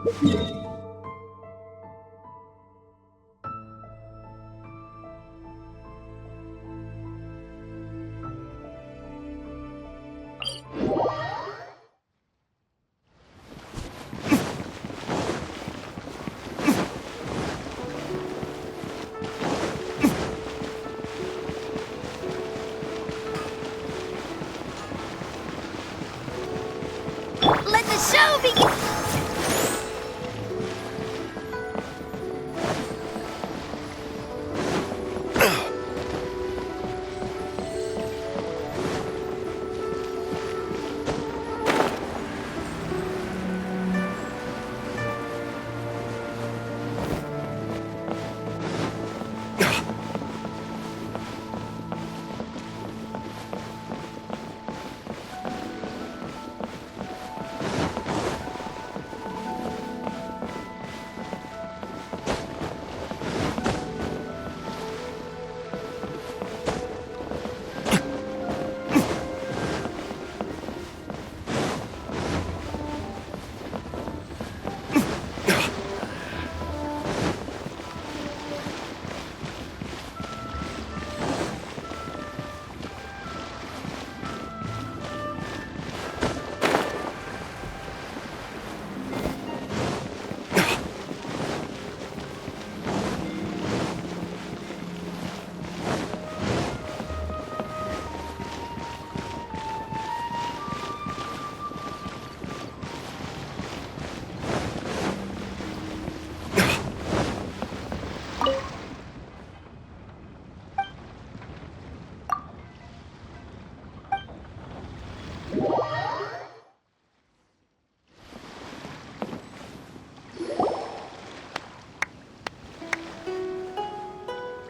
Let the show begin!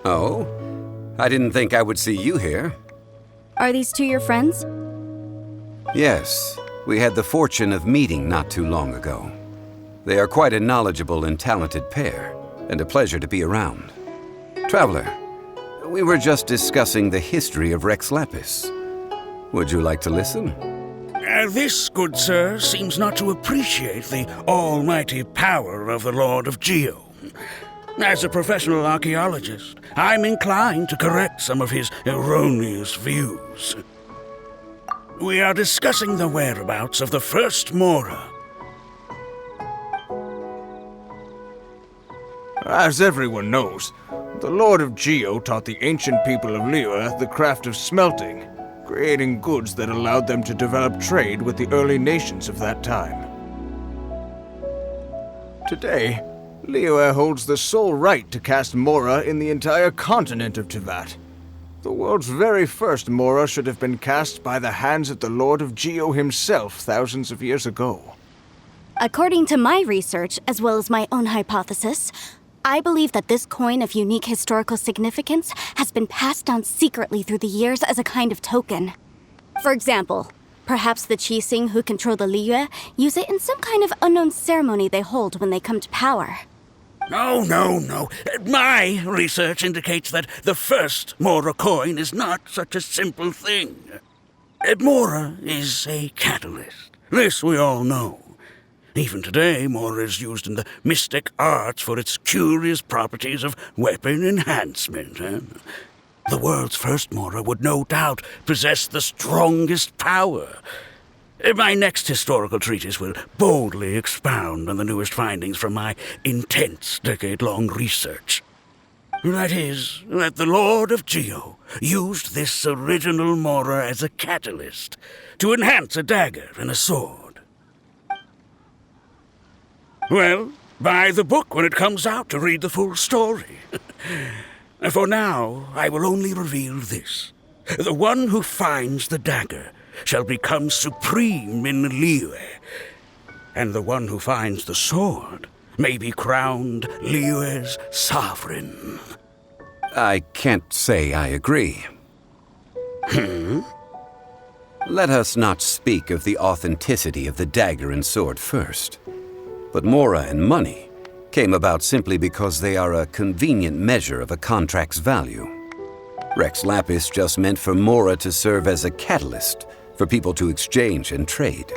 Oh? I didn't think I would see you here. Are these two your friends? Yes, we had the fortune of meeting not too long ago. They are quite a knowledgeable and talented pair, and a pleasure to be around. Traveler, we were just discussing the history of Rex Lapis. Would you like to listen? This, good sir, seems not to appreciate the almighty power of the Lord of Geo. As a professional archaeologist, I'm inclined to correct some of his erroneous views. We are discussing the whereabouts of the first Mora. As everyone knows, the Lord of Geo taught the ancient people of Liyue the craft of smelting, creating goods that allowed them to develop trade with the early nations of that time. Today, Liyue holds the sole right to cast Mora in the entire continent of Teyvat. The world's very first Mora should have been cast by the hands of the Lord of Geo himself thousands of years ago. According to my research, as well as my own hypothesis, I believe that this coin of unique historical significance has been passed down secretly through the years as a kind of token. For example, perhaps the Qixing who control the Liyue use it in some kind of unknown ceremony they hold when they come to power. No. My research indicates that the first Mora coin is not such a simple thing. Mora is a catalyst. This we all know. Even today, Mora is used in the mystic arts for its curious properties of weapon enhancement. The world's first Mora would no doubt possess the strongest power. My next historical treatise will boldly expound on the newest findings from my intense decade-long research. That is, that the Lord of Geo used this original Mora as a catalyst to enhance a dagger and a sword. Well, buy the book when it comes out to read the full story. For now, I will only reveal this. The one who finds the dagger shall become supreme in Liyue, and the one who finds the sword may be crowned Liyue's sovereign. I can't say I agree. Let us not speak of the authenticity of the dagger and sword first. But Mora and money came about simply because they are a convenient measure of a contract's value. Rex Lapis just meant for Mora to serve as a catalyst for people to exchange and trade.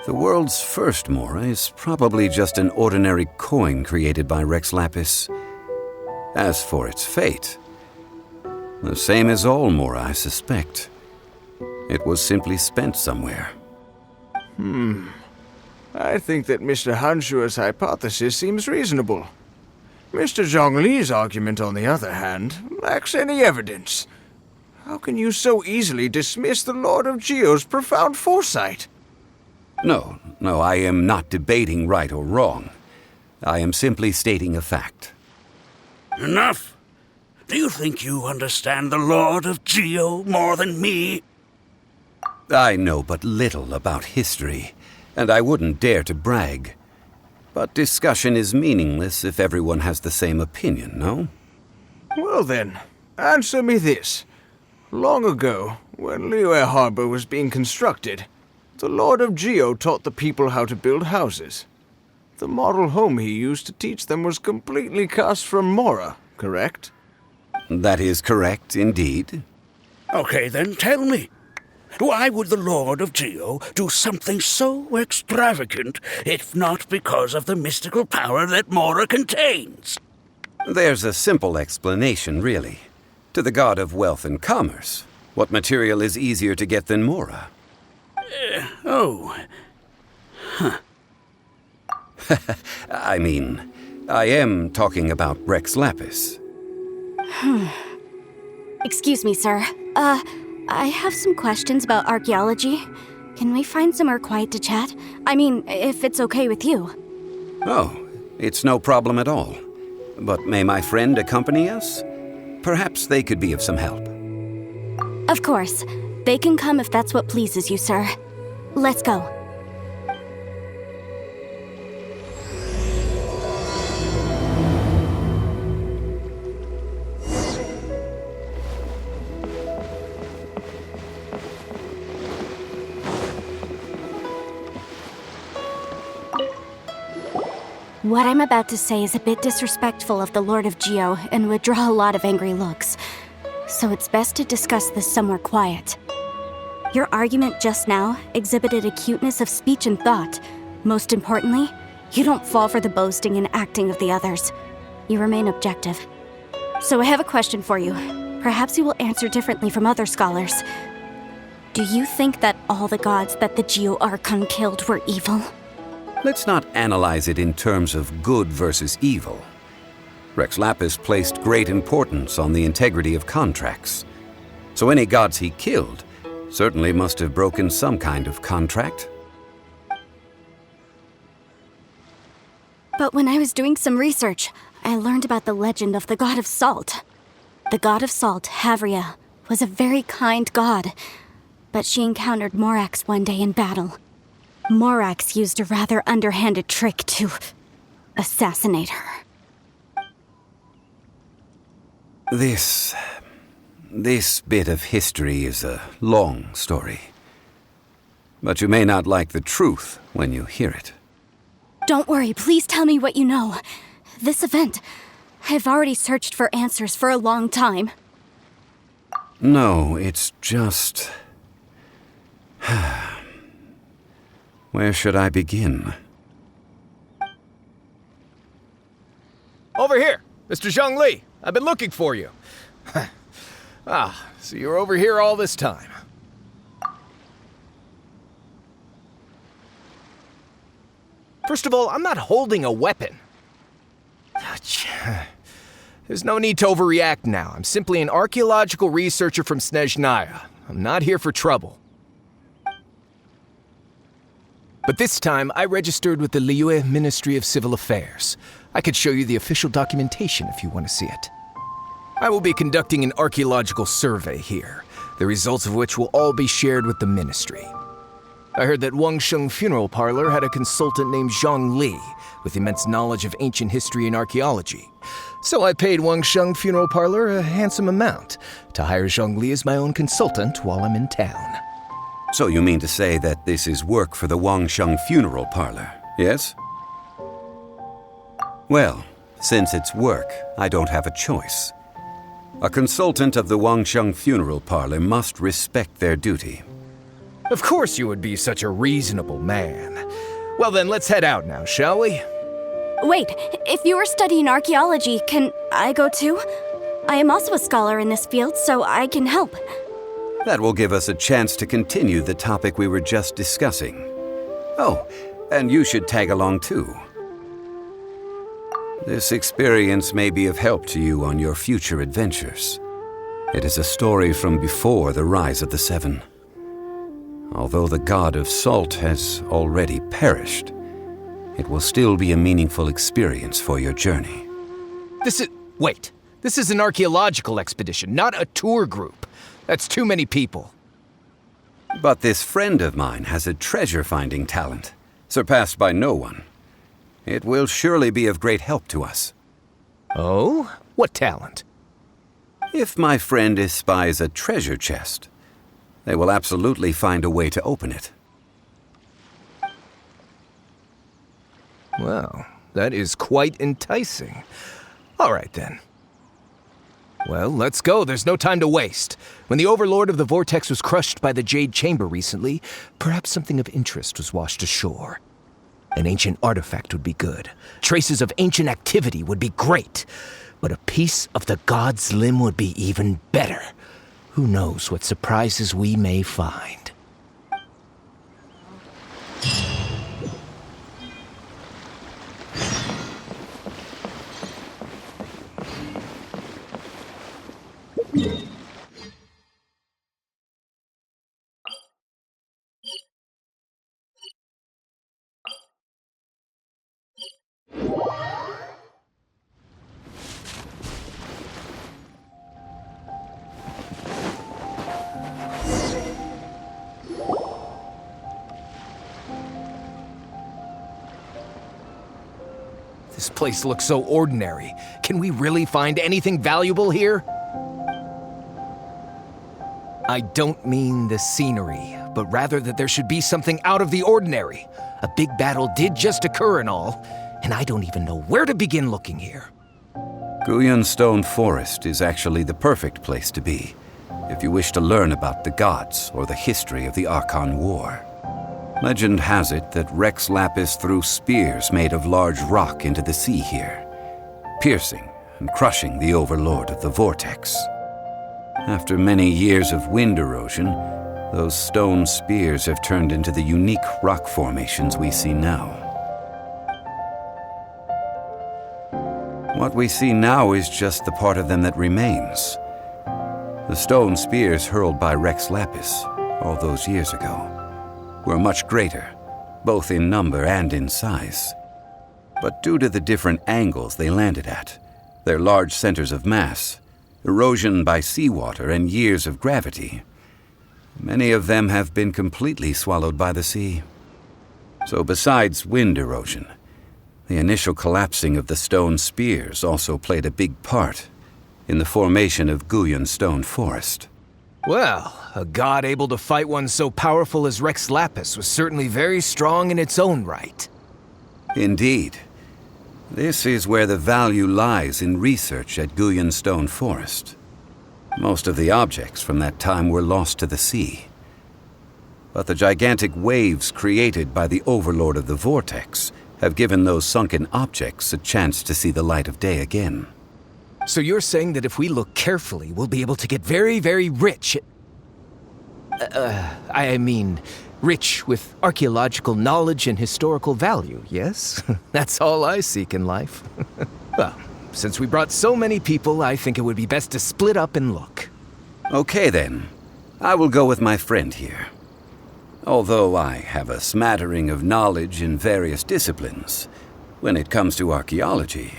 The world's first Mora is probably just an ordinary coin created by Rex Lapis. As for its fate, the same as all Mora, I suspect. It was simply spent somewhere. I think that Mr. Hanshua's hypothesis seems reasonable. Mr. Zhongli's argument, on the other hand, lacks any evidence. How can you so easily dismiss the Lord of Geo's profound foresight? No, I am not debating right or wrong. I am simply stating a fact. Enough! Do you think you understand the Lord of Geo more than me? I know but little about history, and I wouldn't dare to brag. But discussion is meaningless if everyone has the same opinion, no? Well then, answer me this. Long ago, when Liyue Harbor was being constructed, the Lord of Geo taught the people how to build houses. The model home he used to teach them was completely cast from Mora, correct? That is correct, indeed. Okay, then tell me. Why would the Lord of Geo do something so extravagant, if not because of the mystical power that Mora contains? There's a simple explanation, really. To the god of wealth and commerce, what material is easier to get than Mora? I mean, I am talking about Rex Lapis. Excuse me, sir. I have some questions about archaeology. Can we find somewhere quiet to chat? I mean, if it's okay with you. Oh, it's no problem at all. But may my friend accompany us? Perhaps they could be of some help. Of course. They can come if that's what pleases you, sir. Let's go. What I'm about to say is a bit disrespectful of the Lord of Geo and would draw a lot of angry looks. So it's best to discuss this somewhere quiet. Your argument just now exhibited acuteness of speech and thought. Most importantly, you don't fall for the boasting and acting of the others. You remain objective. So I have a question for you. Perhaps you will answer differently from other scholars. Do you think that all the gods that the Geo Archon killed were evil? Let's not analyze it in terms of good versus evil. Rex Lapis placed great importance on the integrity of contracts. So any gods he killed certainly must have broken some kind of contract. But when I was doing some research, I learned about the legend of the god of salt. The god of salt, Havria, was a very kind god, but she encountered Morax one day in battle. Morax used a rather underhanded trick to assassinate her. This bit of history is a long story. But you may not like the truth when you hear it. Don't worry, please tell me what you know. This event, I've already searched for answers for a long time. No, it's just... Where should I begin? Over here! Mr. Zhongli! I've been looking for you. So you're over here all this time. First of all, I'm not holding a weapon. There's no need to overreact now. I'm simply an archaeological researcher from Snezhnaya. I'm not here for trouble. But this time, I registered with the Liyue Ministry of Civil Affairs. I could show you the official documentation if you want to see it. I will be conducting an archaeological survey here, the results of which will all be shared with the ministry. I heard that Wangsheng Funeral Parlor had a consultant named Zhang Li, with immense knowledge of ancient history and archaeology. So I paid Wangsheng Funeral Parlor a handsome amount to hire Zhang Li as my own consultant while I'm in town. So you mean to say that this is work for the Wangsheng Funeral Parlor, yes? Well, since it's work, I don't have a choice. A consultant of the Wangsheng Funeral Parlor must respect their duty. Of course you would be such a reasonable man. Well then, let's head out now, shall we? Wait, if you are studying archaeology, can I go too? I am also a scholar in this field, so I can help. That will give us a chance to continue the topic we were just discussing. Oh, and you should tag along too. This experience may be of help to you on your future adventures. It is a story from before the rise of the Seven. Although the god of salt has already perished, it will still be a meaningful experience for your journey. Wait. This is an archaeological expedition, not a tour group. That's too many people. But this friend of mine has a treasure-finding talent, surpassed by no one. It will surely be of great help to us. Oh? What talent? If my friend espies a treasure chest, they will absolutely find a way to open it. Well, that is quite enticing. All right, then. Well, let's go. There's no time to waste. When the Overlord of the Vortex was crushed by the Jade Chamber recently, perhaps something of interest was washed ashore. An ancient artifact would be good. Traces of ancient activity would be great. But a piece of the god's limb would be even better. Who knows what surprises we may find. This place looks so ordinary. Can we really find anything valuable here? I don't mean the scenery, but rather that there should be something out of the ordinary. A big battle did just occur and all, and I don't even know where to begin looking here. Guyan Stone Forest is actually the perfect place to be, if you wish to learn about the gods or the history of the Archon War. Legend has it that Rex Lapis threw spears made of large rock into the sea here, piercing and crushing the Overlord of the Vortex. After many years of wind erosion, those stone spears have turned into the unique rock formations we see now. What we see now is just the part of them that remains. The stone spears hurled by Rex Lapis all those years ago were much greater, both in number and in size. But due to the different angles they landed at, their large centers of mass, erosion by seawater, and years of gravity, many of them have been completely swallowed by the sea. So besides wind erosion, the initial collapsing of the stone spears also played a big part in the formation of Guyan Stone Forest. Well, a god able to fight one so powerful as Rex Lapis was certainly very strong in its own right. Indeed. This is where the value lies in research at Guyan Stone Forest. Most of the objects from that time were lost to the sea. But the gigantic waves created by the Overlord of the Vortex have given those sunken objects a chance to see the light of day again. So you're saying that if we look carefully, we'll be able to get very, very rich. I mean, rich with archaeological knowledge and historical value, yes? That's all I seek in life. Well, since we brought so many people, I think it would be best to split up and look. Okay then. I will go with my friend here. Although I have a smattering of knowledge in various disciplines, when it comes to archaeology,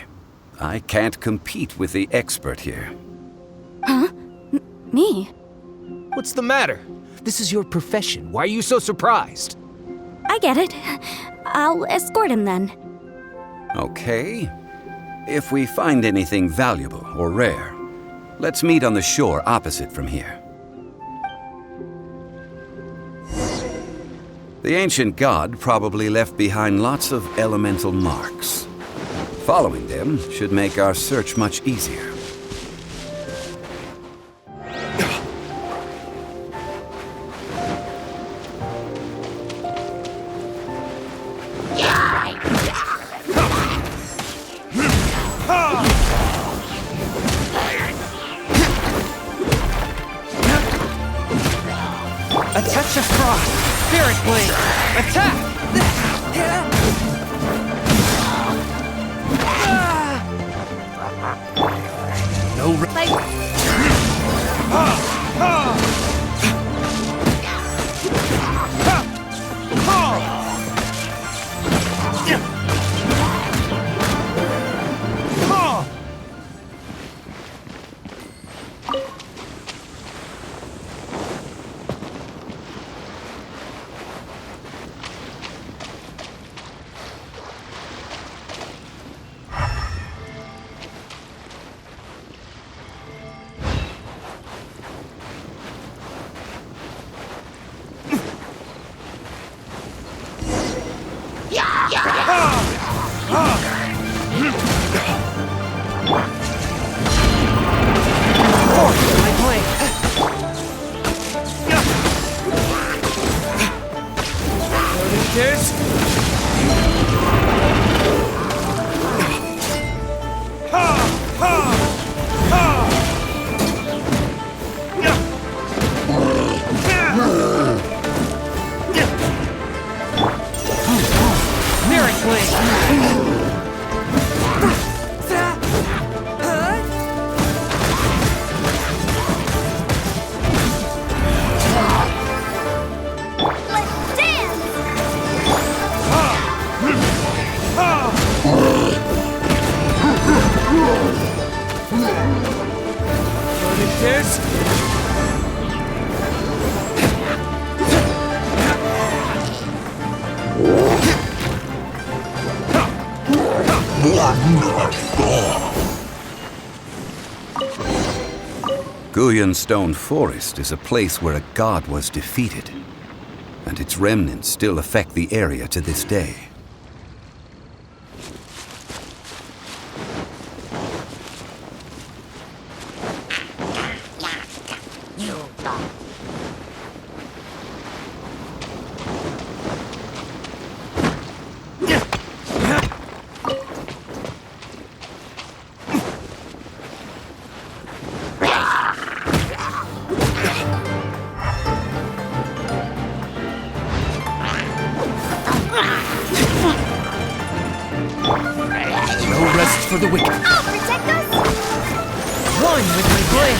I can't compete with the expert here. Huh? Me? What's the matter? This is your profession. Why are you so surprised? I get it. I'll escort him then. Okay. If we find anything valuable or rare, let's meet on the shore opposite from here. The ancient god probably left behind lots of elemental marks. Following them should make our search much easier. A touch of frost. Spirit blade. Attack! No. Guyan Stone Forest is a place where a god was defeated, and its remnants still affect the area to this day. For the wicked. I'll protect us! One with my blade.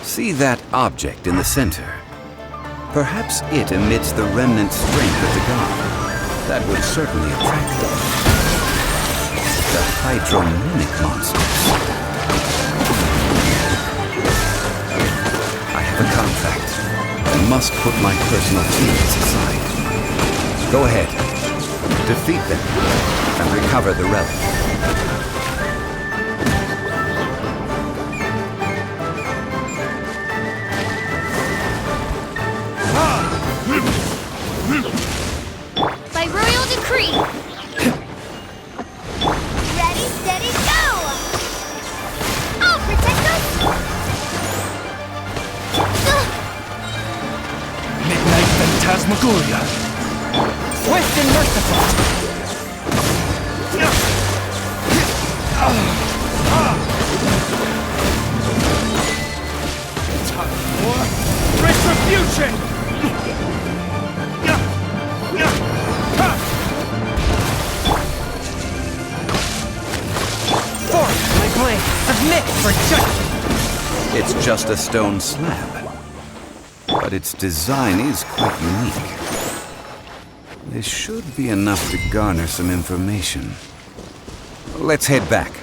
See that object in the center? Perhaps it emits the remnant strength of the god. That would certainly attract them. The hydromimic monsters. I have a contract. I must put my personal feelings aside. Go ahead. Defeat them and recover the relic. By royal decree! Ready, steady, go! I'll protect us! Midnight Phantasmagoria. Swift and merciful. Time for retribution! Force my blade. Submit for judgment. It's just a stone slab, but its design is quite unique. This should be enough to garner some information. Let's head back.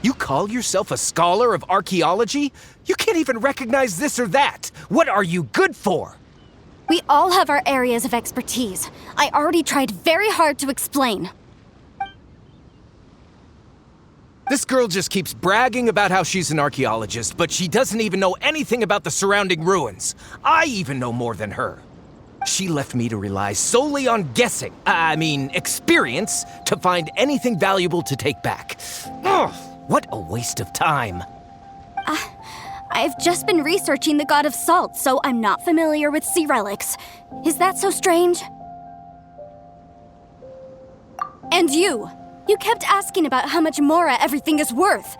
You call yourself a scholar of archaeology? You can't even recognize this or that. What are you good for? We all have our areas of expertise. I already tried very hard to explain. This girl just keeps bragging about how she's an archaeologist, but she doesn't even know anything about the surrounding ruins. I even know more than her. She left me to rely solely on guessing, experience, to find anything valuable to take back. Ugh, what a waste of time. I've just been researching the god of salt, so I'm not familiar with sea relics. Is that so strange? And you kept asking about how much Mora everything is worth.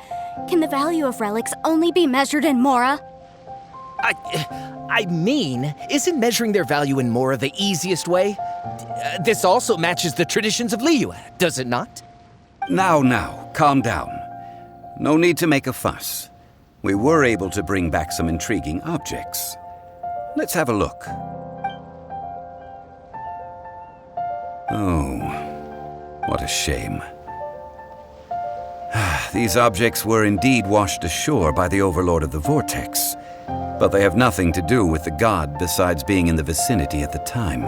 Can the value of relics only be measured in Mora? Isn't measuring their value in Mora the easiest way? This also matches the traditions of Liyue, does it not? Now, calm down. No need to make a fuss. We were able to bring back some intriguing objects. Let's have a look. Oh, what a shame. These objects were indeed washed ashore by the Overlord of the Vortex, but they have nothing to do with the god besides being in the vicinity at the time.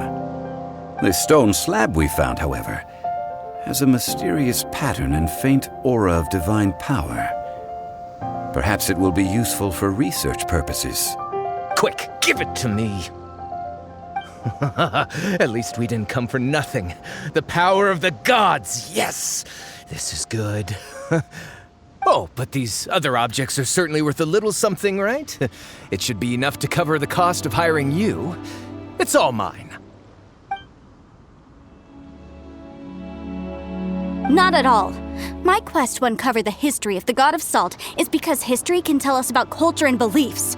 This stone slab we found, however, has a mysterious pattern and faint aura of divine power. Perhaps it will be useful for research purposes. Quick, give it to me. At least we didn't come for nothing. The power of the gods, yes! This is good. Oh, but these other objects are certainly worth a little something, right? It should be enough to cover the cost of hiring you. It's all mine. Not at all. My quest to uncover the history of the god of salt is because history can tell us about culture and beliefs.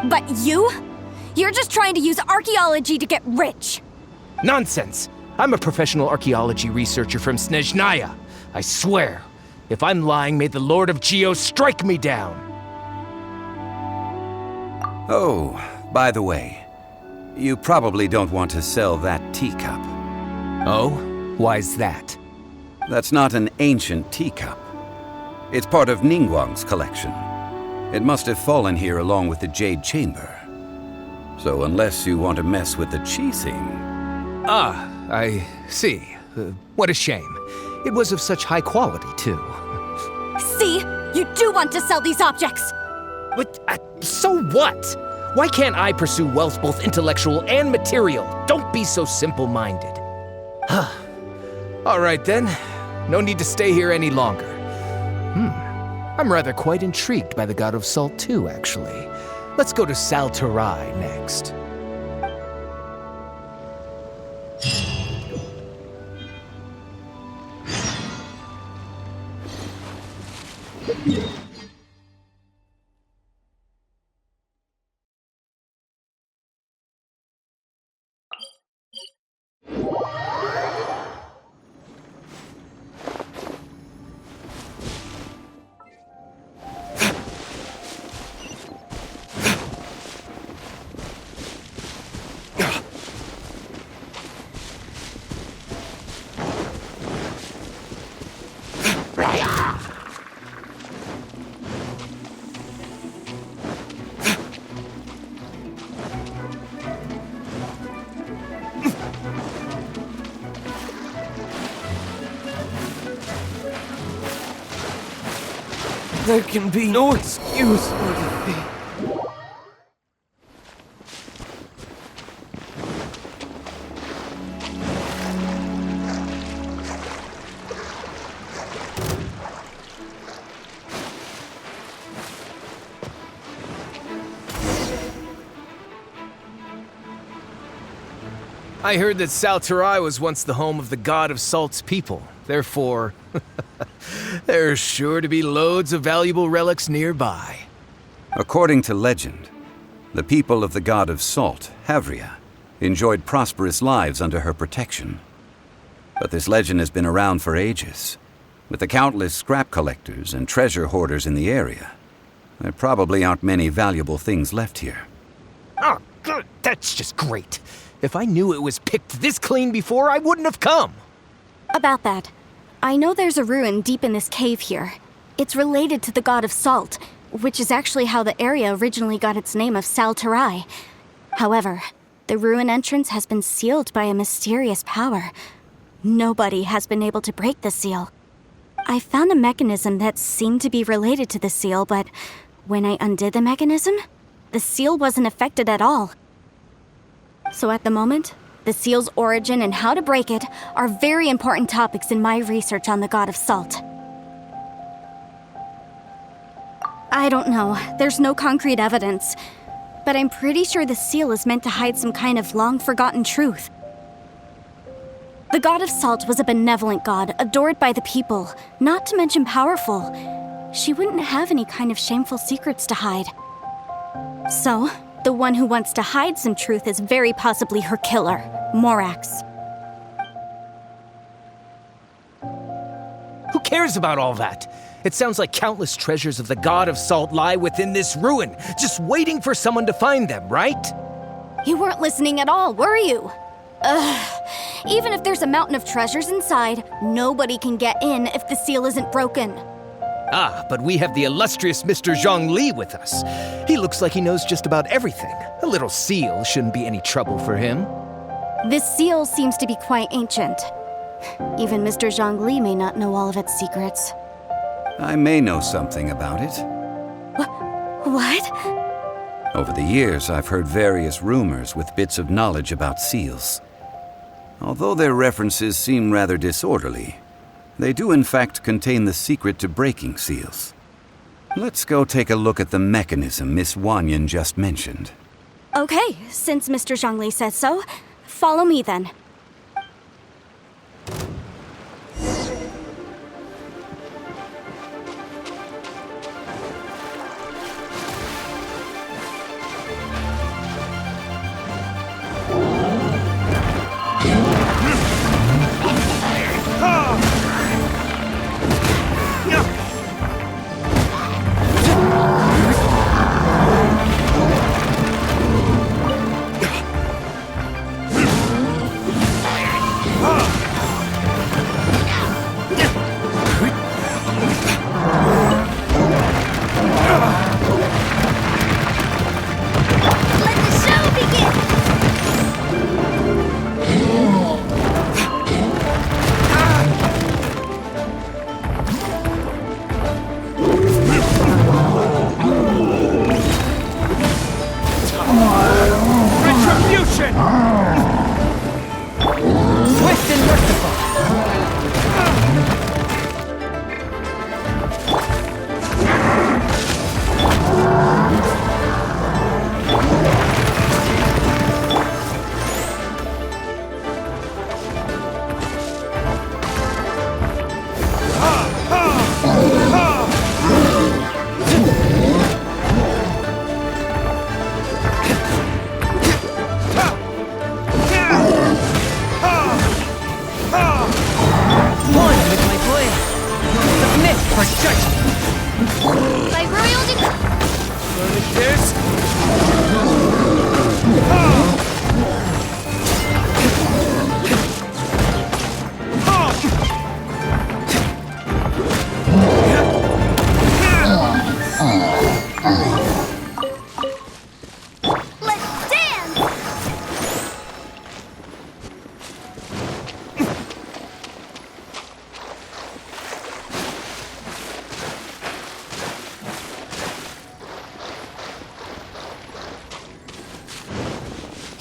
But you're just trying to use archaeology to get rich. Nonsense! I'm a professional archaeology researcher from Snezhnaya. I swear, if I'm lying, may the Lord of Geo strike me down. Oh, by the way, you probably don't want to sell that teacup. Oh? Why's that? That's not an ancient teacup. It's part of Ningguang's collection. It must have fallen here along with the Jade Chamber. So unless you want to mess with the Qixing... Ah, I see. What a shame. It was of such high quality, too. See? You do want to sell these objects! But, so what? Why can't I pursue wealth both intellectual and material? Don't be so simple-minded. All right, then. No need to stay here any longer. I'm rather quite intrigued by the God of Salt, too, actually. Let's go to Sal Terrae next. There can be no excuse for defeat. I heard that Sal Terrae was once the home of the god of Salt's people. Therefore, there's sure to be loads of valuable relics nearby. According to legend, the people of the god of Salt, Havria, enjoyed prosperous lives under her protection. But this legend has been around for ages. With the countless scrap collectors and treasure hoarders in the area, there probably aren't many valuable things left here. Oh, good. That's just great. If I knew it was picked this clean before, I wouldn't have come. About that, I know there's a ruin deep in this cave here. It's related to the god of Salt, which is actually how the area originally got its name of Sal Terrae. However, the ruin entrance has been sealed by a mysterious power. Nobody has been able to break the seal. I found a mechanism that seemed to be related to the seal, but when I undid the mechanism, the seal wasn't affected at all. So at the moment, the seal's origin and how to break it are very important topics in my research on the god of Salt. I don't know, there's no concrete evidence, but I'm pretty sure the seal is meant to hide some kind of long-forgotten truth. The god of Salt was a benevolent god, adored by the people, not to mention powerful. She wouldn't have any kind of shameful secrets to hide. So, the one who wants to hide some truth is very possibly her killer, Morax. Who cares about all that? It sounds like countless treasures of the god of Salt lie within this ruin, just waiting for someone to find them, right? You weren't listening at all, were you? Even if there's a mountain of treasures inside, nobody can get in if the seal isn't broken. Ah, but we have the illustrious Mr. Zhongli with us. He looks like he knows just about everything. A little seal shouldn't be any trouble for him. This seal seems to be quite ancient. Even Mr. Zhongli may not know all of its secrets. I may know something about it. What? Over the years, I've heard various rumors with bits of knowledge about seals. Although their references seem rather disorderly, they do in fact contain the secret to breaking seals. Let's go take a look at the mechanism Miss Wanyan just mentioned. Okay, since Mr. Zhongli says so, follow me then.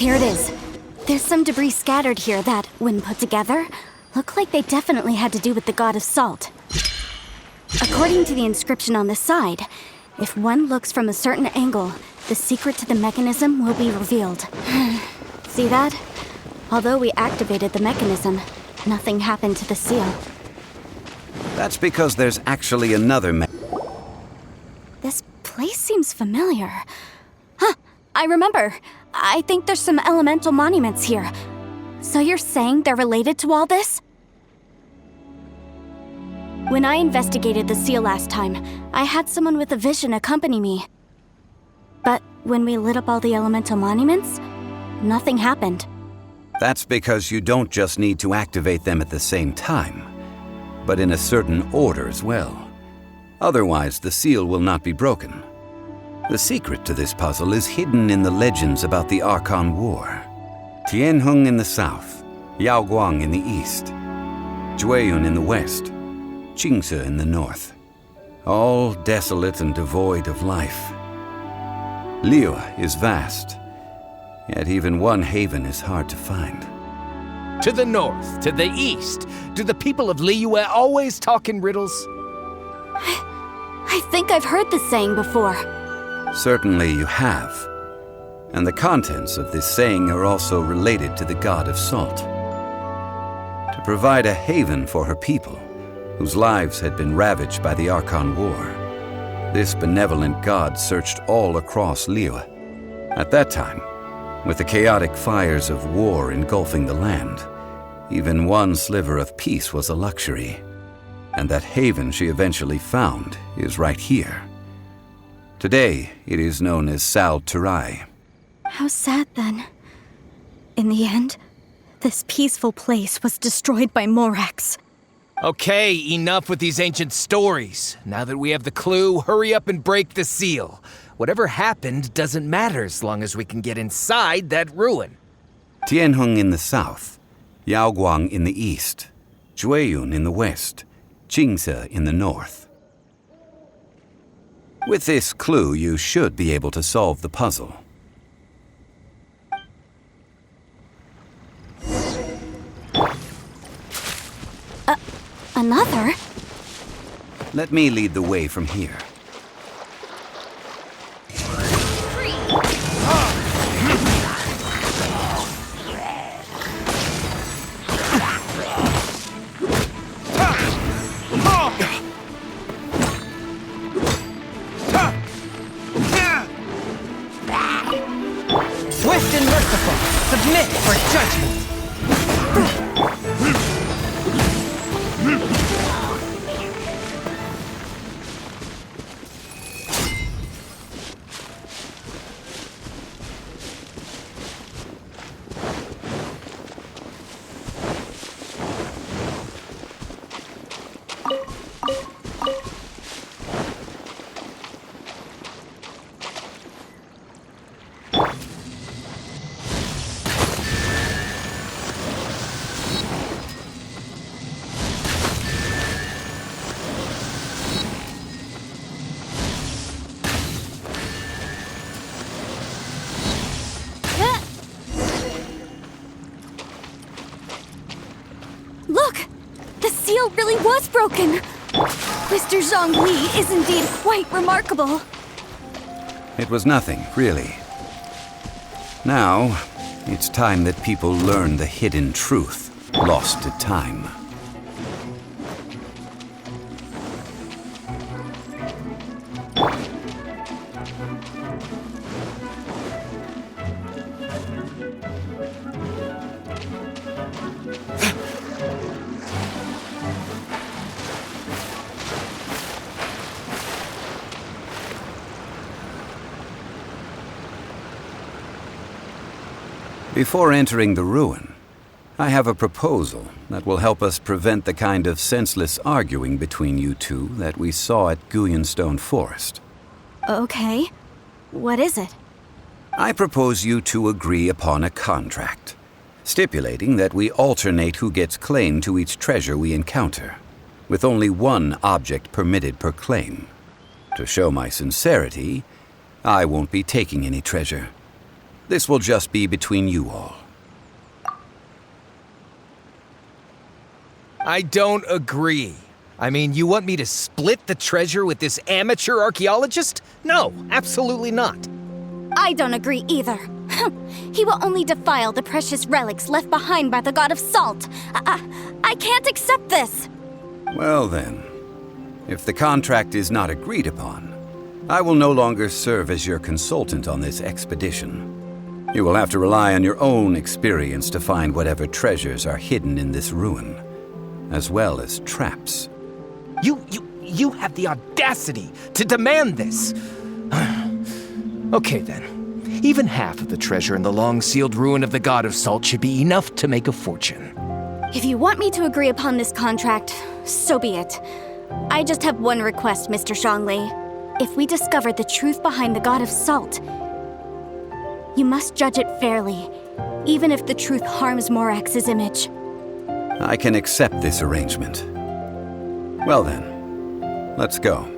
Here it is. There's some debris scattered here that, when put together, look like they definitely had to do with the god of salt. According to the inscription on the side, if one looks from a certain angle, the secret to the mechanism will be revealed. See that? Although we activated the mechanism, nothing happened to the seal. That's because there's actually another This place seems familiar. Huh, I remember. I think there's some elemental monuments here. So you're saying they're related to all this? When I investigated the seal last time, I had someone with a vision accompany me. But when we lit up all the elemental monuments, nothing happened. That's because you don't just need to activate them at the same time, but in a certain order as well. Otherwise, the seal will not be broken. The secret to this puzzle is hidden in the legends about the Archon War. Tianheng in the south, Yaoguang in the east, Jueyun in the west, Qingce in the north. All desolate and devoid of life. Liyue is vast, yet even one haven is hard to find. To the north, to the east. Do the people of Liyue always talk in riddles? I think I've heard this saying before. Certainly you have. And the contents of this saying are also related to the god of salt. To provide a haven for her people, whose lives had been ravaged by the Archon War, this benevolent god searched all across Liyue. At that time, with the chaotic fires of war engulfing the land, even one sliver of peace was a luxury. And that haven she eventually found is right here. Today, it is known as Sal Terrae. How sad then. In the end, this peaceful place was destroyed by Morax. Okay, enough with these ancient stories. Now that we have the clue, hurry up and break the seal. Whatever happened doesn't matter as long as we can get inside that ruin. Tianheng in the south, Yaoguang in the east, Jueyun in the west, Qingce in the north. With this clue, you should be able to solve the puzzle. Another? Let me lead the way from here. Swift and merciful, submit for judgment. Look! The seal really was broken! Mr. Zhongli is indeed quite remarkable. It was nothing, really. Now, it's time that people learn the hidden truth, lost to time. Before entering the ruin, I have a proposal that will help us prevent the kind of senseless arguing between you two that we saw at Guyonstone Forest. Okay. What is it? I propose you two agree upon a contract, stipulating that we alternate who gets claim to each treasure we encounter, with only one object permitted per claim. To show my sincerity, I won't be taking any treasure. This will just be between you all. I don't agree. I mean, you want me to split the treasure with this amateur archaeologist? No, absolutely not. I don't agree either. He will only defile the precious relics left behind by the god of salt. I can't accept this. Well then, if the contract is not agreed upon, I will no longer serve as your consultant on this expedition. You will have to rely on your own experience to find whatever treasures are hidden in this ruin, as well as traps. You have the audacity to demand this. Okay then. Even half of the treasure in the long-sealed ruin of the God of Salt should be enough to make a fortune. If you want me to agree upon this contract, so be it. I just have one request, Mr. Zhongli. If we discover the truth behind the God of Salt, you must judge it fairly, even if the truth harms Morax's image. I can accept this arrangement. Well then, let's go.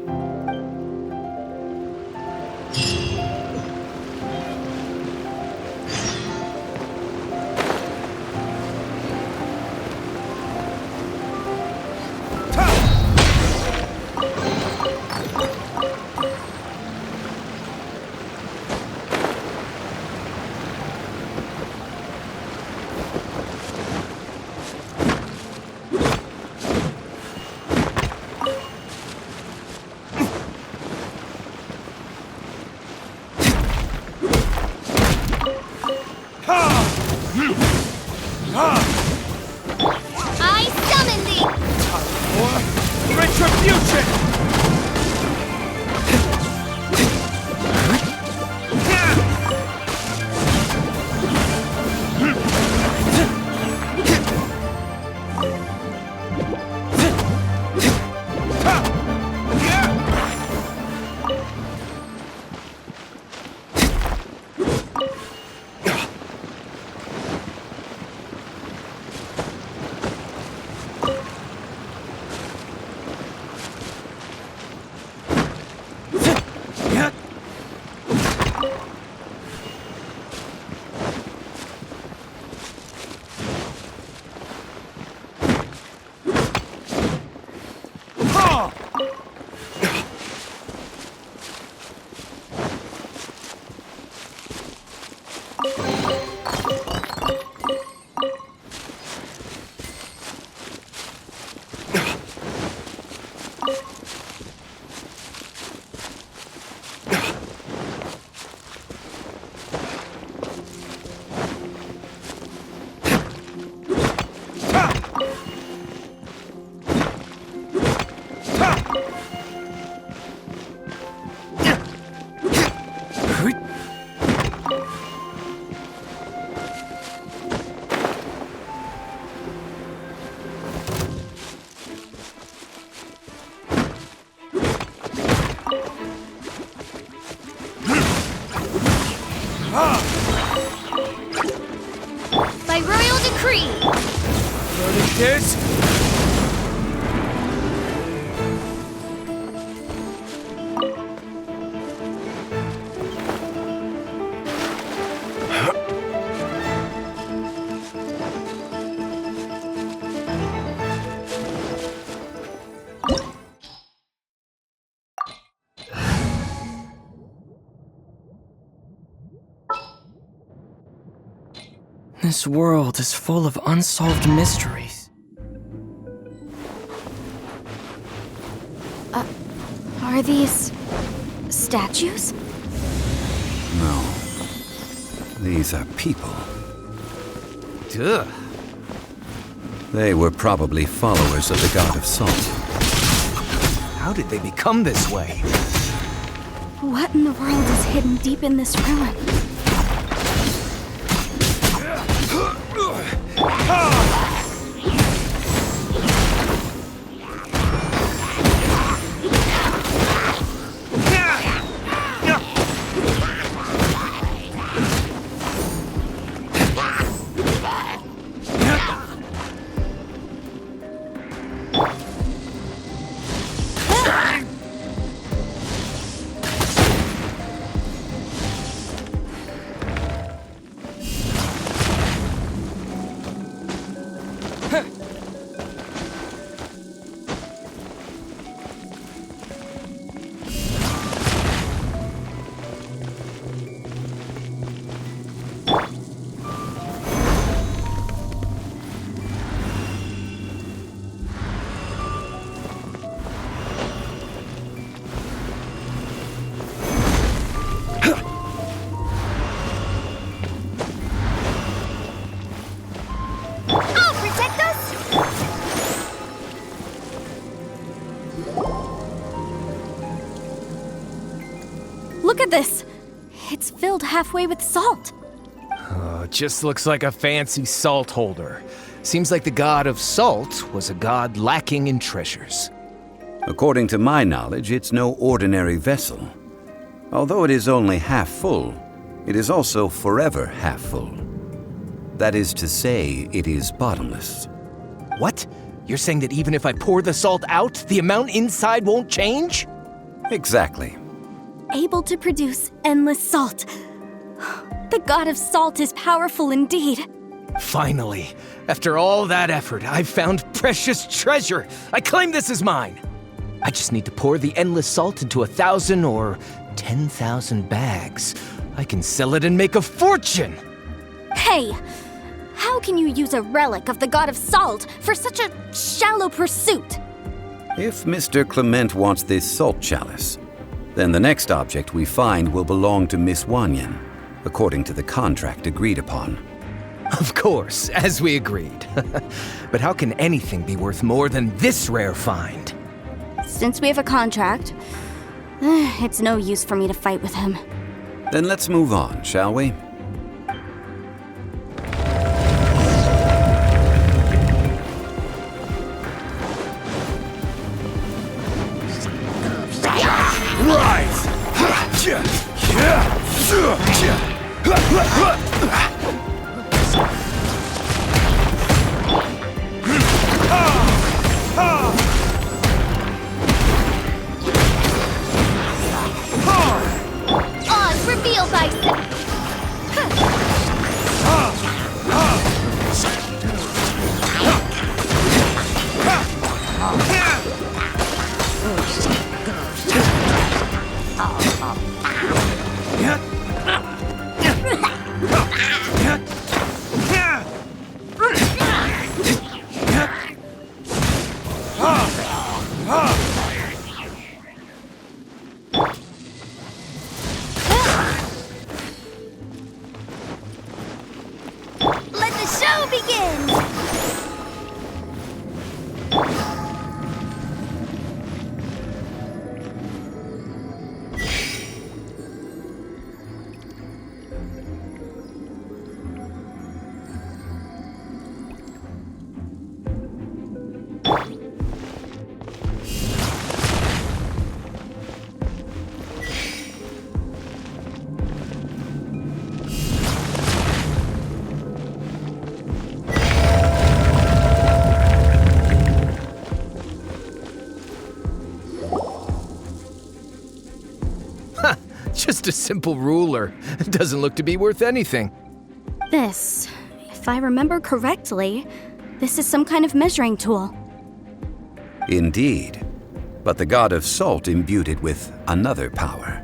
I summon thee! Retribution! By royal decree! This? This world is full of unsolved mysteries. Are these statues? No. These are people. Duh. They were probably followers of the God of Salt. How did they become this way? What in the world is hidden deep in this ruin? Look at this! It's filled halfway with salt. Just looks like a fancy salt holder. Seems like the god of salt was a god lacking in treasures. According to my knowledge, it's no ordinary vessel. Although it is only half full, it is also forever half full. That is to say, it is bottomless. What? You're saying that even if I pour the salt out, the amount inside won't change? Exactly. Able to produce endless salt. The god of salt is powerful indeed. Finally, after all that effort, I've found precious treasure. I claim this as mine. I just need to pour the endless salt into 1,000 or 10,000 bags. I can sell it and make a fortune. Hey! How can you use a relic of the god of salt for such a shallow pursuit? If Mr. Clement wants this salt chalice, then the next object we find will belong to Miss Wanyan, according to the contract agreed upon. Of course, as we agreed. But how can anything be worth more than this rare find? Since we have a contract, it's no use for me to fight with him. Then let's move on, shall we? Rise! Oz, reveal thyself! Let the show begin! Just a simple ruler. It doesn't look to be worth anything. This, if I remember correctly, this is some kind of measuring tool. Indeed. But the god of salt imbued it with another power.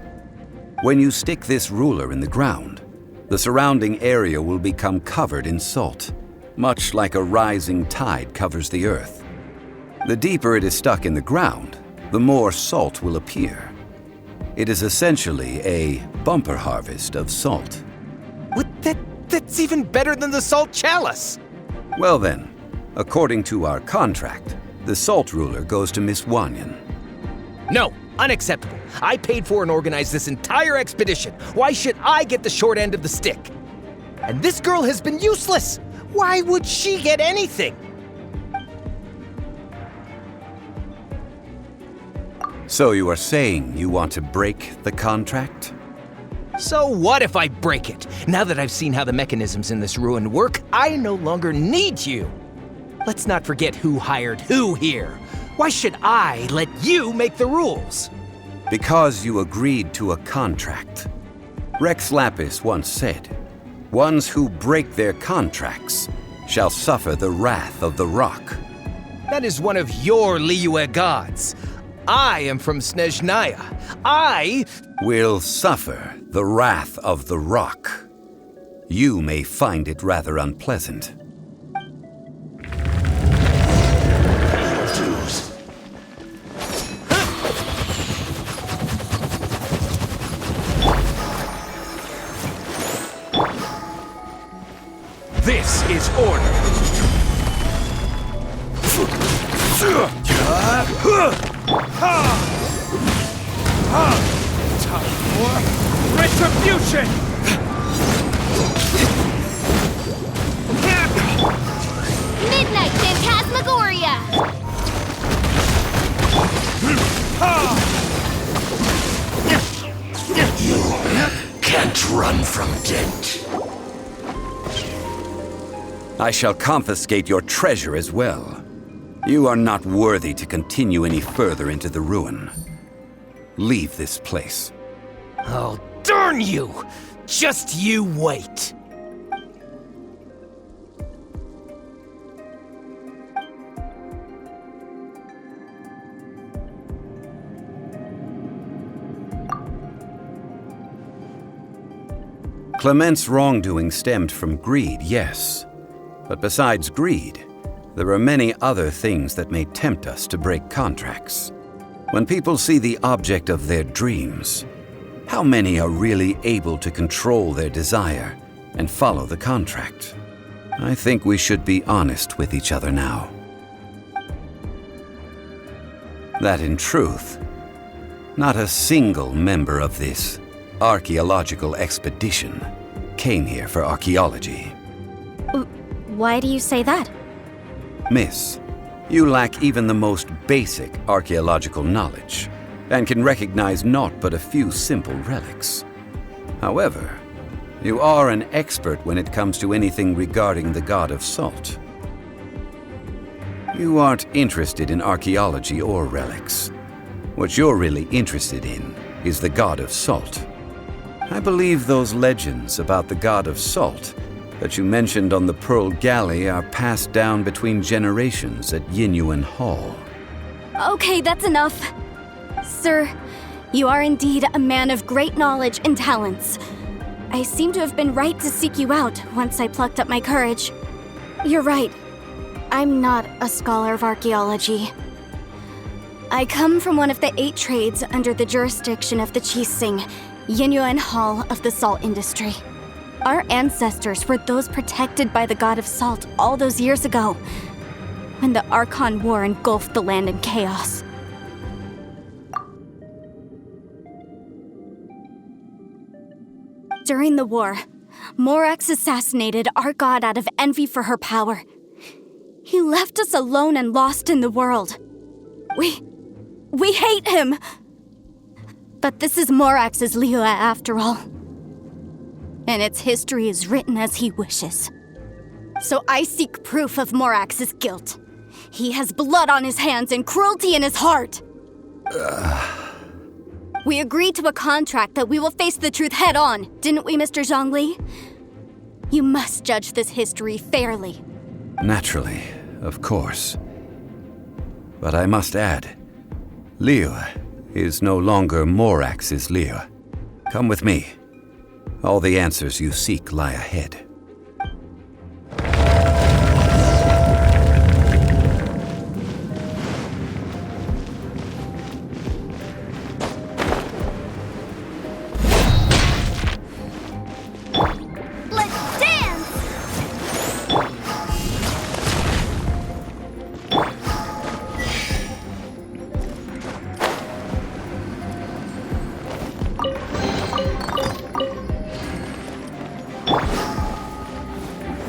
When you stick this ruler in the ground, the surrounding area will become covered in salt, much like a rising tide covers the earth. The deeper it is stuck in the ground, the more salt will appear. It is essentially a bumper harvest of salt. What? That's even better than the salt chalice! Well then, according to our contract, the salt ruler goes to Miss Wanyan. No, unacceptable. I paid for and organized this entire expedition. Why should I get the short end of the stick? And this girl has been useless. Why would she get anything? So you are saying you want to break the contract? So what if I break it? Now that I've seen how the mechanisms in this ruin work, I no longer need you. Let's not forget who hired who here. Why should I let you make the rules? Because you agreed to a contract. Rex Lapis once said, "Ones who break their contracts shall suffer the wrath of the rock." That is one of your Liyue gods. I am from Snezhnaya. I will suffer the wrath of the rock. You may find it rather unpleasant. This is order. Time for Retribution! Midnight Phantasmagoria! Can't run from debt. I shall confiscate your treasure as well. You are not worthy to continue any further into the ruin. Leave this place. Oh, darn you! Just you wait. Clement's wrongdoing stemmed from greed, yes. But besides greed, there are many other things that may tempt us to break contracts. When people see the object of their dreams, how many are really able to control their desire and follow the contract? I think we should be honest with each other now. That in truth, not a single member of this archaeological expedition came here for archaeology. Why do you say that? Miss, you lack even the most basic archaeological knowledge and can recognize naught but a few simple relics. However, you are an expert when it comes to anything regarding the god of salt. You aren't interested in archaeology or relics. What you're really interested in is the god of salt. I believe those legends about the god of salt that you mentioned on the Pearl Galley are passed down between generations at Yinyuan Hall. Okay, that's enough. Sir, you are indeed a man of great knowledge and talents. I seem to have been right to seek you out once I plucked up my courage. You're right. I'm not a scholar of archaeology. I come from one of the 8 trades under the jurisdiction of the Chising, Yinyuan Hall of the salt industry. Our ancestors were those protected by the god of salt all those years ago, when the Archon War engulfed the land in chaos. During the war, Morax assassinated our god out of envy for her power. He left us alone and lost in the world. We hate him! But this is Morax's Liyue after all. And its history is written as he wishes. So I seek proof of Morax's guilt. He has blood on his hands and cruelty in his heart. We agreed to a contract that we will face the truth head on, didn't we, Mr. Zhongli? You must judge this history fairly. Naturally, of course. But I must add, Liyue is no longer Morax's Liyue. Come with me. All the answers you seek lie ahead. Let's dance!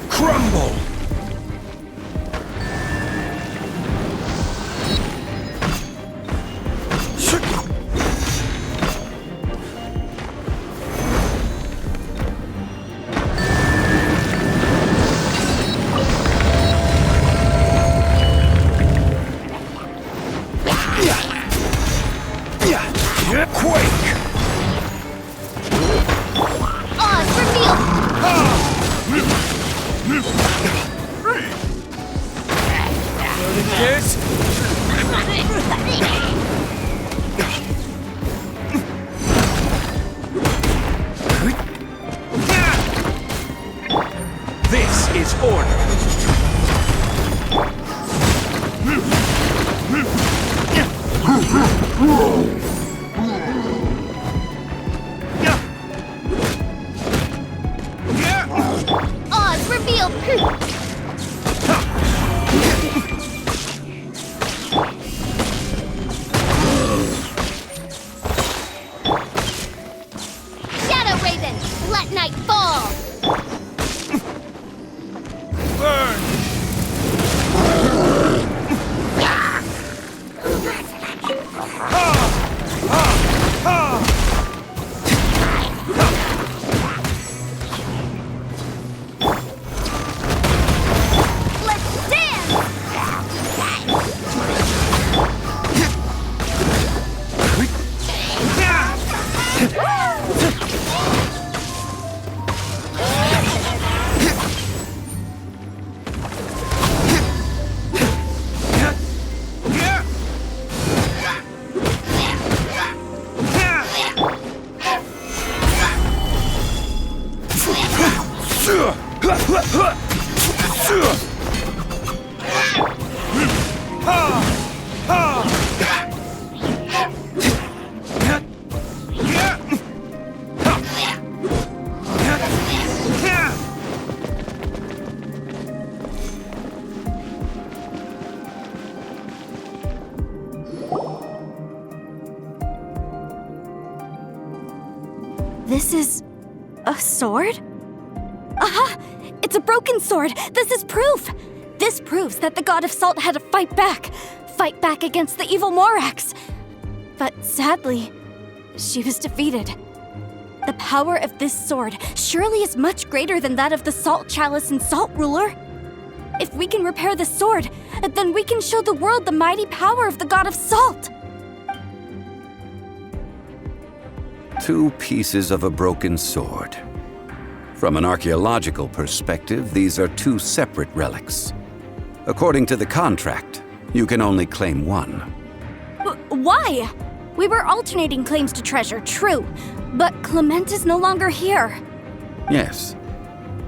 Crumble! Quake! Oz revealed! Yes? This is order. Oz revealed! Shadow This is a sword? Aha! It's a broken sword! This is proof! This proves that the god of salt had to fight back against the evil Morax. But sadly, she was defeated. The power of this sword surely is much greater than that of the Salt Chalice and Salt Ruler. If we can repair the sword, then we can show the world the mighty power of the god of salt. 2 pieces of a broken sword. From an archaeological perspective, these are 2 separate relics. According to the contract, you can only claim one. Why? We were alternating claims to treasure, true, but Clement is no longer here. Yes,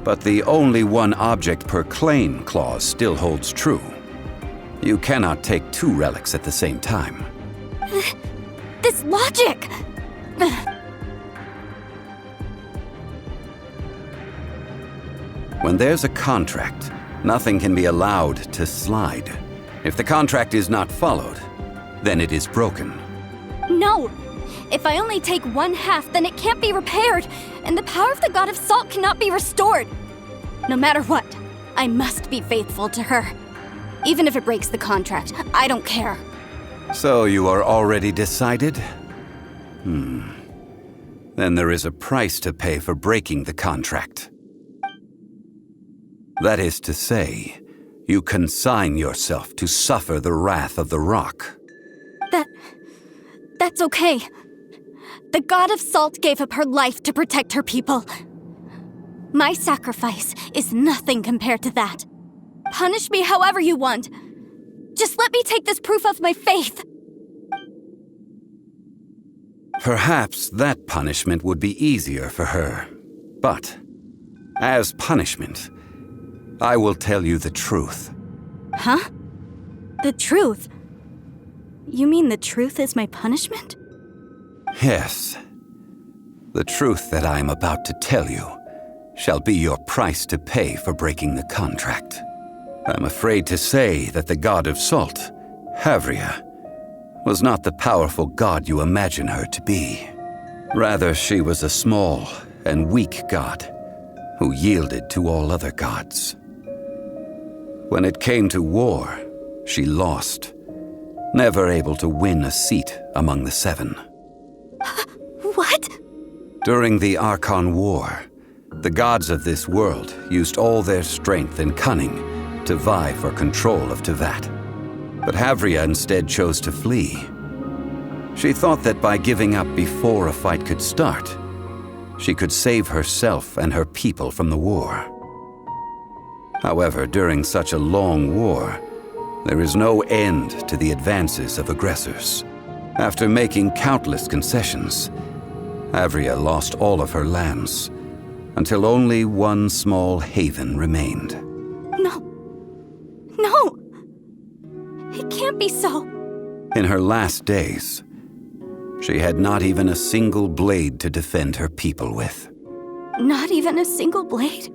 but the only one object per claim clause still holds true. You cannot take 2 relics at the same time. This logic! When there's a contract, nothing can be allowed to slide. If the contract is not followed, then it is broken. No! If I only take 1/2, then it can't be repaired, and the power of the god of salt cannot be restored. No matter what, I must be faithful to her. Even if it breaks the contract, I don't care. So you are already decided? Then there is a price to pay for breaking the contract. That is to say, you consign yourself to suffer the wrath of the rock. That's okay. The god of salt gave up her life to protect her people. My sacrifice is nothing compared to that. Punish me however you want. Just let me take this proof of my faith. Perhaps that punishment would be easier for her. But, as punishment, I will tell you the truth. Huh? The truth? You mean the truth is my punishment? Yes. The truth that I am about to tell you shall be your price to pay for breaking the contract. I'm afraid to say that the god of salt, Havria, was not the powerful god you imagine her to be. Rather, she was a small and weak god who yielded to all other gods. When it came to war, she lost, never able to win a seat among the 7. What? During the Archon War, the gods of this world used all their strength and cunning to vie for control of Tevat. But Havria instead chose to flee. She thought that by giving up before a fight could start, she could save herself and her people from the war. However, during such a long war, there is no end to the advances of aggressors. After making countless concessions, Havria lost all of her lands, until only one small haven remained. No! It can't be so. In her last days, she had not even a single blade to defend her people with. Not even a single blade?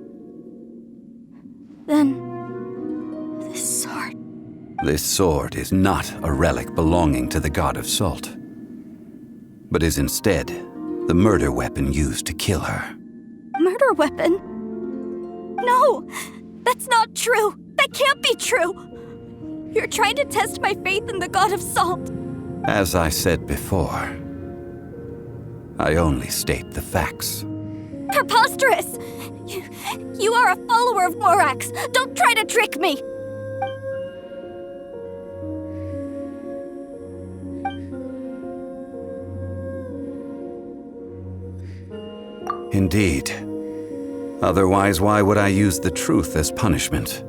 Then, this sword... This sword is not a relic belonging to the god of salt, but is instead the murder weapon used to kill her. Murder weapon? No! That's not true! That can't be true! You're trying to test my faith in the god of salt. As I said before, I only state the facts. Preposterous! You are a follower of Morax! Don't try to trick me! Indeed. Otherwise, why would I use the truth as punishment?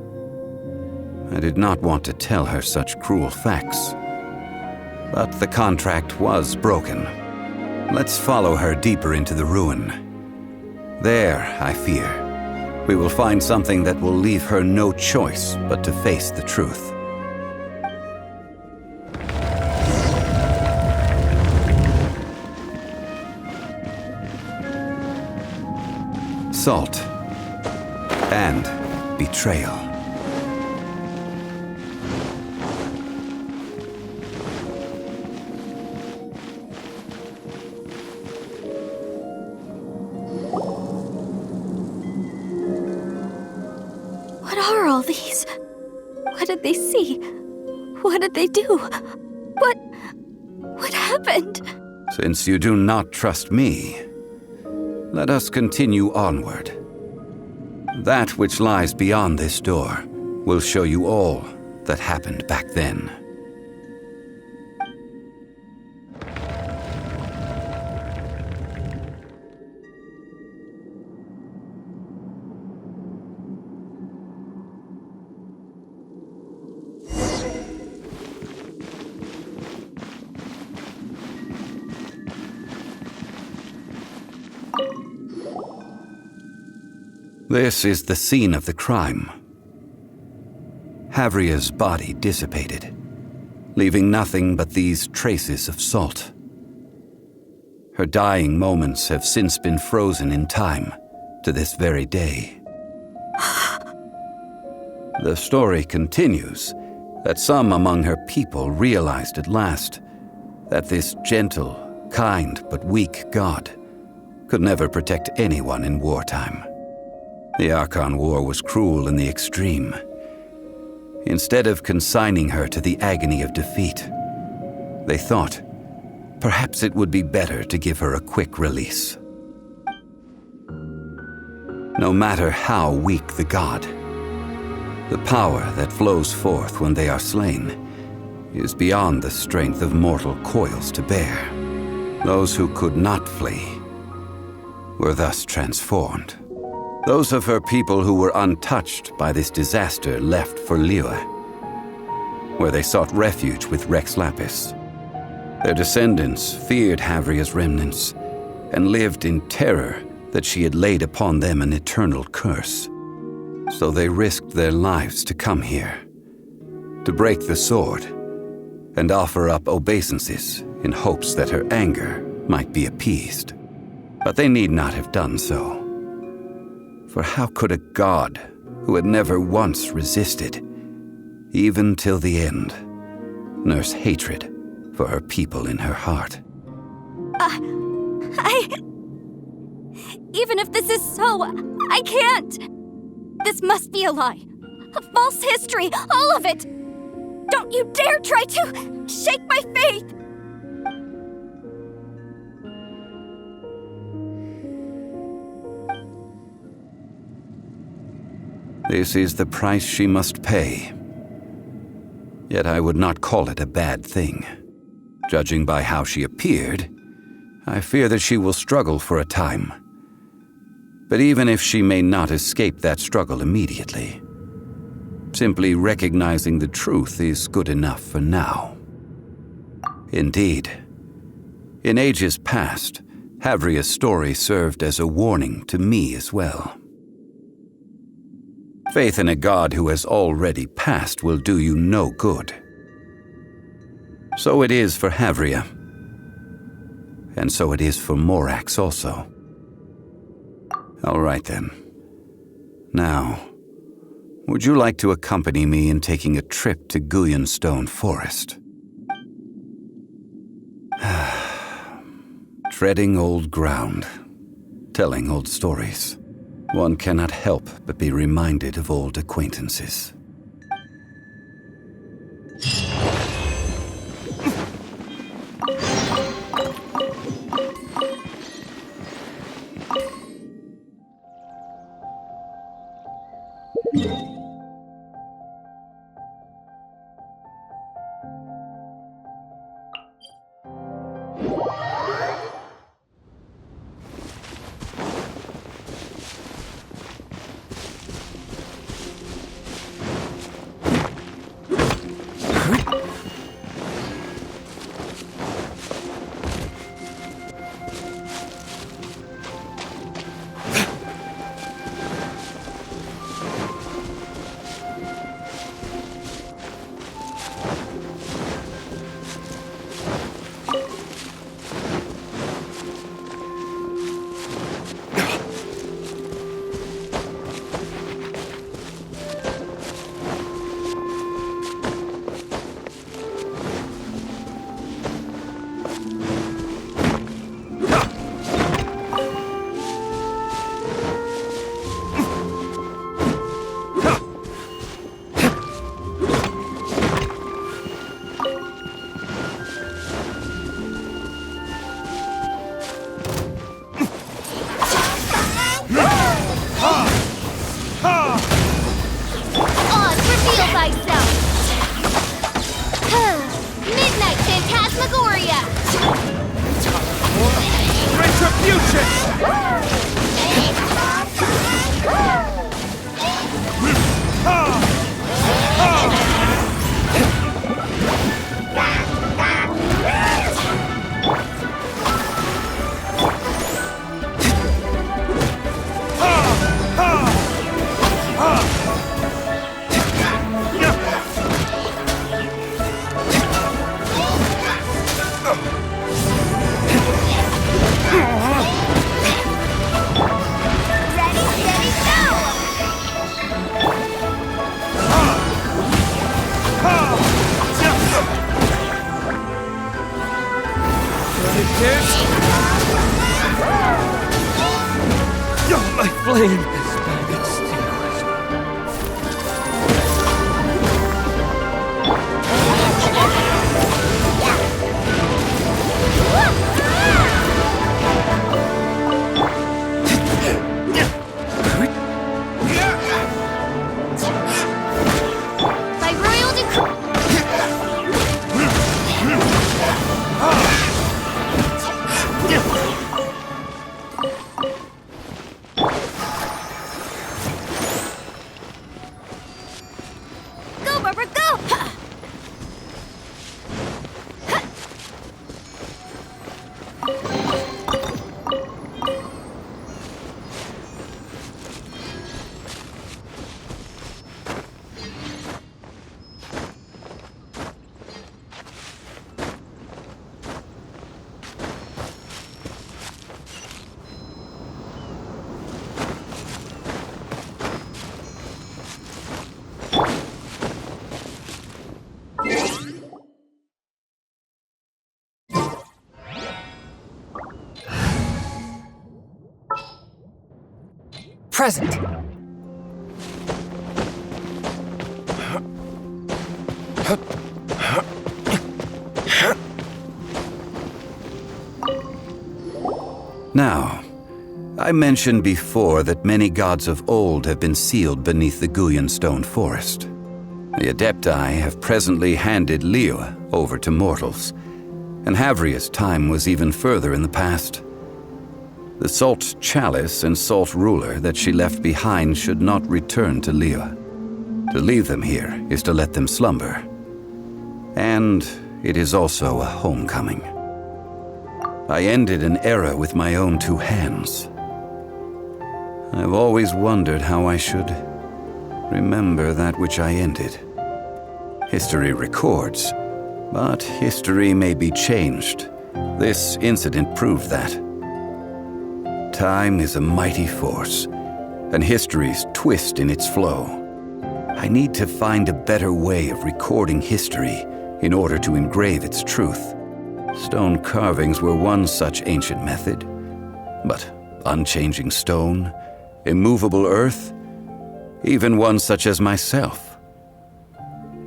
I did not want to tell her such cruel facts. But the contract was broken. Let's follow her deeper into the ruin. There, I fear, we will find something that will leave her no choice but to face the truth. Salt and betrayal. did they see? What did they do? What happened? Since you do not trust me, let us continue onward. That which lies beyond this door will show you all that happened back then. This is the scene of the crime. Havria's body dissipated, leaving nothing but these traces of salt. Her dying moments have since been frozen in time to this very day. The story continues that some among her people realized at last that this gentle, kind, but weak god could never protect anyone in wartime. The Archon War was cruel in the extreme. Instead of consigning her to the agony of defeat, they thought perhaps it would be better to give her a quick release. No matter how weak the god, the power that flows forth when they are slain is beyond the strength of mortal coils to bear. Those who could not flee were thus transformed. Those of her people who were untouched by this disaster left for Liyue, where they sought refuge with Rex Lapis. Their descendants feared Havria's remnants and lived in terror that she had laid upon them an eternal curse. So they risked their lives to come here, to break the sword and offer up obeisances in hopes that her anger might be appeased. But they need not have done so. For how could a god who had never once resisted, even till the end, nurse hatred for her people in her heart? Even if this is so, I can't! This must be a lie. A false history, all of it! Don't you dare try to shake my faith! This is the price she must pay. Yet I would not call it a bad thing. Judging by how she appeared, I fear that she will struggle for a time. But even if she may not escape that struggle immediately, simply recognizing the truth is good enough for now. Indeed, in ages past, Havria's story served as a warning to me as well. Faith in a god who has already passed will do you no good. So it is for Havria. And so it is for Morax also. All right then. Now, would you like to accompany me in taking a trip to Guyonstone Forest? Treading old ground, telling old stories. One cannot help but be reminded of old acquaintances. Phantasmagoria! Retribution! Ready, steady, go! My flame has been extinguished. By royal decree. Go, Barbara, go! Ha! Present. Now, I mentioned before that many gods of old have been sealed beneath the Guyan stone forest. The Adepti have presently handed Liyue over to mortals, and Havria's time was even further in the past. The Salt Chalice and Salt Ruler that she left behind should not return to Liyue. To leave them here is to let them slumber. And it is also a homecoming. I ended an era with my own two hands. I've always wondered how I should remember that which I ended. History records, but history may be changed. This incident proved that. Time is a mighty force, and history's twist in its flow. I need to find a better way of recording history in order to engrave its truth. Stone carvings were one such ancient method, but unchanging stone, immovable earth, even one such as myself.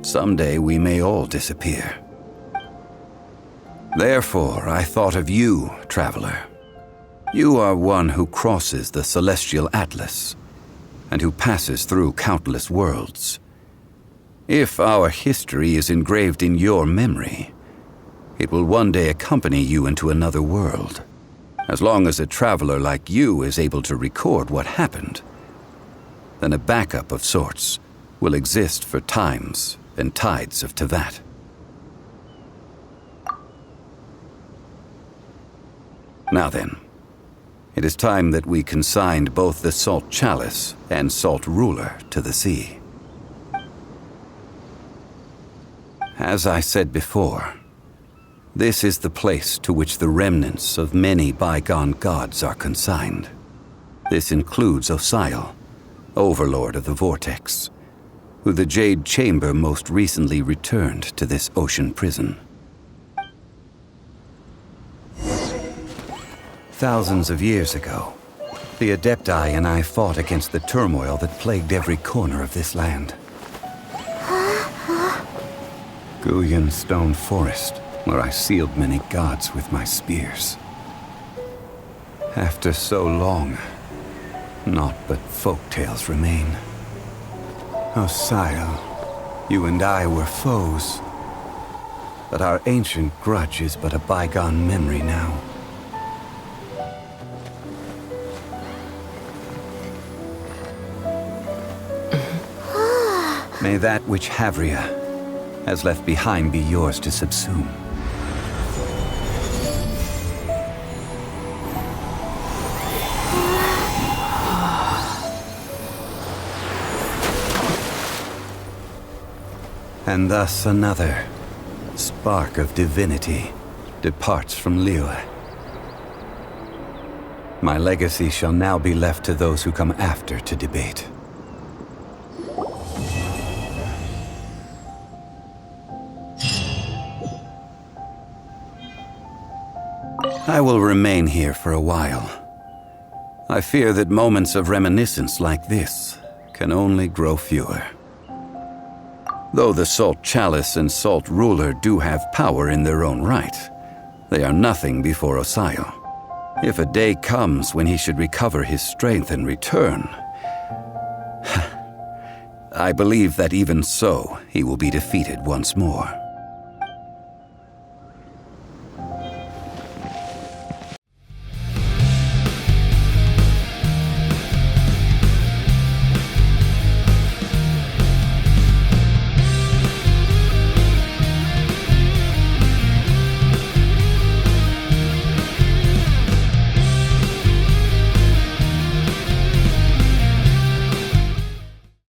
Someday we may all disappear. Therefore, I thought of you, traveler. You are one who crosses the celestial atlas, and who passes through countless worlds. If our history is engraved in your memory, it will one day accompany you into another world. As long as a traveler like you is able to record what happened, then a backup of sorts will exist for times and tides of Teyvat. Now then, it is time that we consigned both the Salt Chalice and Salt Ruler to the sea. As I said before, this is the place to which the remnants of many bygone gods are consigned. This includes Osial, Overlord of the Vortex, who the Jade Chamber most recently returned to this ocean prison. Thousands of years ago, the Adepti and I fought against the turmoil that plagued every corner of this land. Guyan Stone Forest, where I sealed many gods with my spears. After so long, naught but folk tales remain. Osial, you and I were foes. but our ancient grudge is but a bygone memory now. May that which Havria has left behind be yours to subsume. And thus another spark of divinity departs from Liyue. My legacy shall now be left to those who come after to debate. I will remain here for a while. I fear that moments of reminiscence like this can only grow fewer. Though the Salt Chalice and Salt Ruler do have power in their own right, they are nothing before Osayo. If a day comes when he should recover his strength and return, I believe that even so, he will be defeated once more.